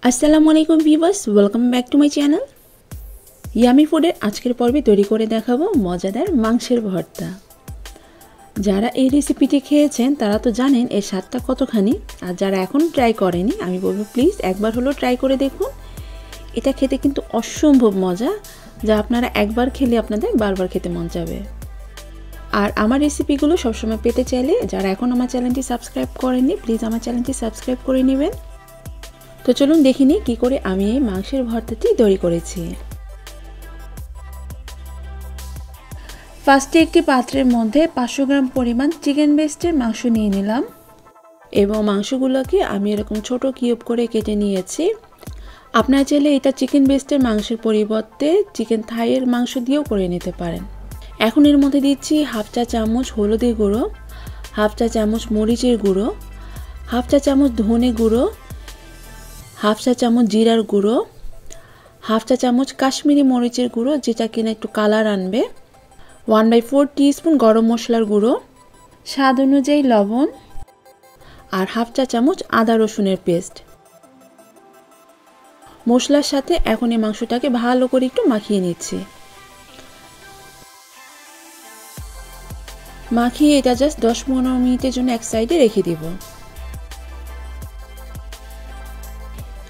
আসসালামু আলাইকুম viewers, welcome back to my channel. Yummy ফুডের আজকের পর্বে তৈরি করে দেখাবো মজাদার মাংসের ভর্তা। যারা এই রেসিপিটি খেয়েছেন তারা তো জানেন এর স্বাদটা কতখানি, আর যারা এখন ট্রাই করেনি আমি বলবো প্লিজ একবার হলেও ট্রাই করে দেখুন। এটা খেতে কিন্তু অসম্ভব মজা, যা আপনারা একবার খেলে আপনাদের বারবার খেতে মন যাবে। আর আমার রেসিপিগুলো সবসময় পেতে চাইলে যারা এখন আমার চ্যানেলটি সাবস্ক্রাইব করেননি প্লিজ আমার চ্যানেলটি সাবস্ক্রাইব করে নেবেন। তো চলুন দেখিনি কি করে আমি এই মাংসের ভর্তাটি তৈরি করেছি। ফার্স্টে একটি পাত্রের মধ্যে 500 গ্রাম পরিমাণ চিকেন ব্রেস্টের মাংস নিয়ে নিলাম এবং মাংসগুলোকে আমি এরকম ছোট কিউব করে কেটে নিয়েছি। আপনারা চাইলে এটা চিকেন ব্রেস্টের মাংসের পরিবর্তে চিকেন থাইয়ের মাংস দিয়েও করে নিতে পারেন। এখন এর মধ্যে দিচ্ছি হাফ চা চামচ হলুদের গুঁড়ো, হাফ চা চামচ মরিচের গুঁড়ো, হাফ চা চামচ ধনে গুঁড়ো, হাফ চা চামচ জিরার গুঁড়ো, হাফ চা চামচ কাশ্মীরি মরিচের গুঁড়ো যেটা কিনা একটু কালার আনবে, 1/4 টিস্পুন গরম মশলার গুঁড়ো, স্বাদ অনুযায়ী লবণ আর হাফ চা চামচ আদা রসুনের পেস্ট। মশলার সাথে এখন এই মাংসটাকে ভালো করে একটু মাখিয়ে নিচ্ছি। মাখিয়ে এটা জাস্ট 10-15 মিনিটের জন্য এক সাইডে রেখে দিব।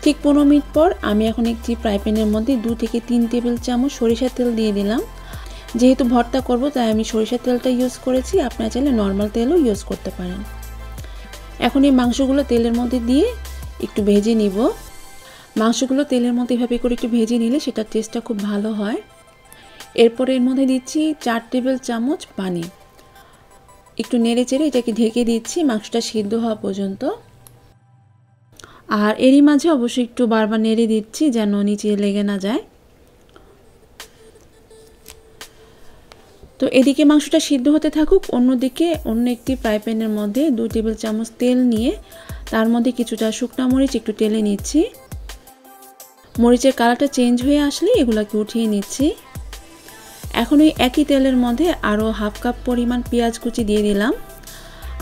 ঠিক 15 মিনিট পর আমি এখন একটি ফ্রাই প্যানের মধ্যে 2 থেকে 3 টেবিল চামচ সরিষার তেল দিয়ে দিলাম। যেহেতু ভর্তা করব তাই আমি সরিষার তেলটা ইউজ করেছি, আপনারা চাইলে নর্মাল তেলও ইউজ করতে পারেন। এখন এই মাংসগুলো তেলের মধ্যে দিয়ে একটু ভেজে নিব। মাংসগুলো তেলের মধ্যে এভাবে করে একটু ভেজে নিলে সেটার টেস্টটা খুব ভালো হয়। এরপরে এর মধ্যে দিচ্ছি 4 টেবিল চামচ পানি। একটু নেড়ে চেড়ে এটাকে ঢেকে দিচ্ছি মাংসটা সিদ্ধ হওয়া পর্যন্ত। আর এরই মাঝে অবশ্যই একটু বারবার নেড়ে দিচ্ছি যেন নিচে লেগে না যায়। তো এদিকে মাংসটা সিদ্ধ হতে থাকুক, অন্যদিকে অন্য একটি ফ্রাই প্যানের মধ্যে 2 টেবিল চামচ তেল নিয়ে তার মধ্যে কিছুটা শুকনো মরিচ একটু টেলে নিচ্ছি। মরিচের কালারটা চেঞ্জ হয়ে আসলে এগুলোকে উঠিয়ে নিচ্ছি। এখন ওই একই তেলের মধ্যে আরও হাফ কাপ পরিমাণ পেঁয়াজ কুচি দিয়ে দিলাম।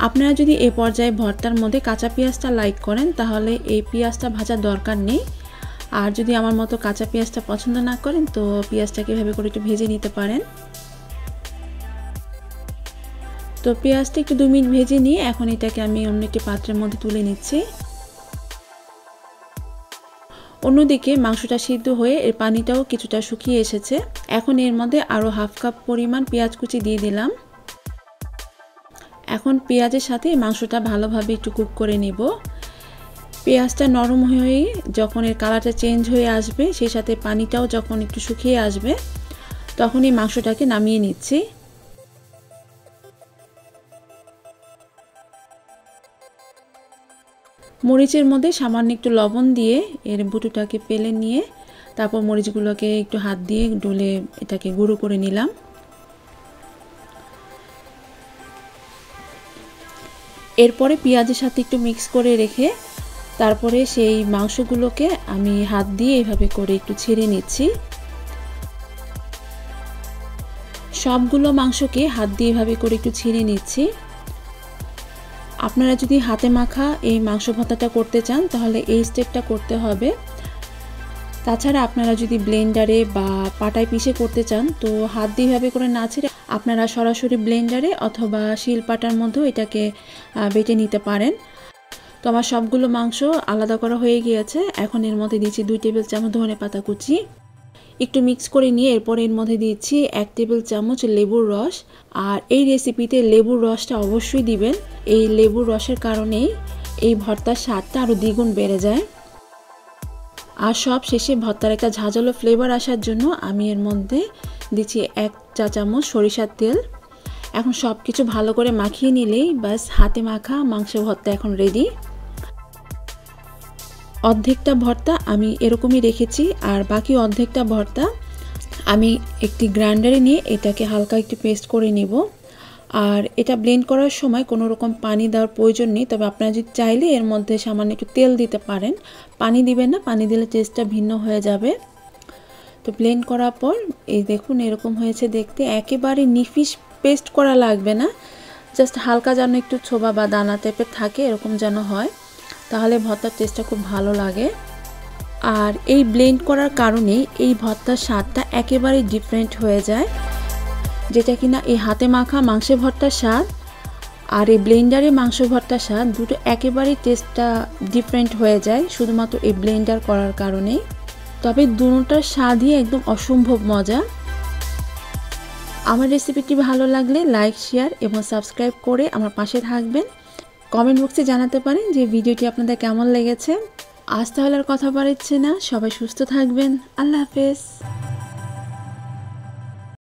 আপনারা যদি এই পর্যায়ে ভর্তার মধ্যে কাঁচা পেঁয়াজটা লাইক করেন তাহলে এই পেঁয়াজটা ভাজার দরকার নেই, আর যদি আমার মতো কাঁচা পেঁয়াজটা পছন্দ না করেন তো পেঁয়াজটাকে এভাবে করে একটু ভেজে নিতে পারেন। তো পেঁয়াজটা একটু 2 মিনিট ভেজে নিয়ে এখন এটাকে আমি অন্য একটি পাত্রের মধ্যে তুলে নিচ্ছি। অন্যদিকে মাংসটা সিদ্ধ হয়ে এর পানিটাও কিছুটা শুকিয়ে এসেছে। এখন এর মধ্যে আরও হাফ কাপ পরিমাণ পেঁয়াজ কুচি দিয়ে দিলাম। এখন পেঁয়াজের সাথে মাংসটা ভালোভাবে একটু কুক করে নেব। পেঁয়াজটা নরম হয়ে যখন এর কালারটা চেঞ্জ হয়ে আসবে, সেই সাথে পানিটাও যখন একটু শুকিয়ে আসবে, তখন এই মাংসটাকে নামিয়ে নিচ্ছি। মরিচের মধ্যে সামান্য একটু লবণ দিয়ে এর বুটুটাকে পেলে নিয়ে তারপর মরিচগুলোকে একটু হাত দিয়ে ডলে এটাকে গুঁড়ো করে নিলাম। এরপরে পেঁয়াজের সাথে একটু মিক্স করে রেখে তারপরে সেই মাংসগুলোকে আমি হাত দিয়ে এভাবে করে একটু ছেড়ে নিচ্ছি। সবগুলো মাংসকে হাত দিয়ে এভাবে করে একটু ছেড়ে নিচ্ছি। আপনারা যদি হাতে মাখা এই মাংস ভর্তাটা করতে চান তাহলে এই স্টেপটা করতে হবে। তাছাড়া আপনারা যদি ব্লেন্ডারে বা পাটায় পিষে করতে চান তো হাত দিয়ে এভাবে করে না ছেড়ে আপনারা সরাসরি ব্লেন্ডারে অথবা শিলপাটার মধ্যেও এটাকে বেটে নিতে পারেন। তো আমার সবগুলো মাংস আলাদা করা হয়ে গিয়েছে। এখন এর মধ্যে দিচ্ছি 2 টেবিল চামচ ধনেপাতা কুচি, একটু মিক্স করে নিয়ে এরপর এর মধ্যে দিচ্ছি 1 টেবিল চামচ লেবুর রস। আর এই রেসিপিতে লেবুর রসটা অবশ্যই দিবেন, এই লেবুর রসের কারণেই এই ভর্তার স্বাদটা আরও দ্বিগুণ বেড়ে যায়। আর সব শেষে ভর্তার একটা ঝাঁঝালো ফ্লেভার আসার জন্য আমি এর মধ্যে দিচ্ছি 1 চা চামচ সরিষার তেল। এখন সব কিছু ভালো করে মাখিয়ে নিলেই ব্যাস হাতে মাখা মাংস ভর্তা এখন রেডি। অর্ধেকটা ভর্তা আমি এরকমই রেখেছি, আর বাকি অর্ধেকটা ভর্তা আমি একটি গ্রাইন্ডারে নিয়ে এটাকে হালকা একটু পেস্ট করে নেব। আর এটা ব্লেন্ড করার সময় কোনো রকম পানি দেওয়ার প্রয়োজন নেই, তবে আপনারা যদি চাইলে এর মধ্যে সামান্য একটু তেল দিতে পারেন। পানি দিবেন না, পানি দিলে টেস্টটা ভিন্ন হয়ে যাবে। তো ব্লেন্ড করার পর এই দেখুন এরকম হয়েছে দেখতে। একেবারে নিফিস পেস্ট করা লাগবে না, জাস্ট হালকা যেন একটু ছোবা বা দানা টাইপের থাকে এরকম যেন হয়, তাহলে ভর্তার টেস্টটা খুব ভালো লাগে। আর এই ব্লেন্ড করার কারণে এই ভর্তার স্বাদটা একেবারেই ডিফারেন্ট হয়ে যায়, যেটা কিনা এই হাতে মাখা মাংসের ভর্তার স্বাদ আর এই ব্লেন্ডারে মাংস ভর্তার স্বাদ দুটো একেবারেই টেস্টটা ডিফারেন্ট হয়ে যায় শুধুমাত্র এই ব্লেন্ডার করার কারণে। তবে দুটোটার স্বাদই একদম অসম্ভব মজা। আমার রেসিপিটি ভালো লাগলে লাইক, শেয়ার এবং সাবস্ক্রাইব করে আমার পাশে থাকবেন। কমেন্ট বক্সে জানাতে পারেন যে ভিডিওটি আপনাদের কেমন লেগেছে। আজ তাহলে আর কথা বাড়াচ্ছি না, সবাই সুস্থ থাকবেন। আল্লাহ হাফেজ।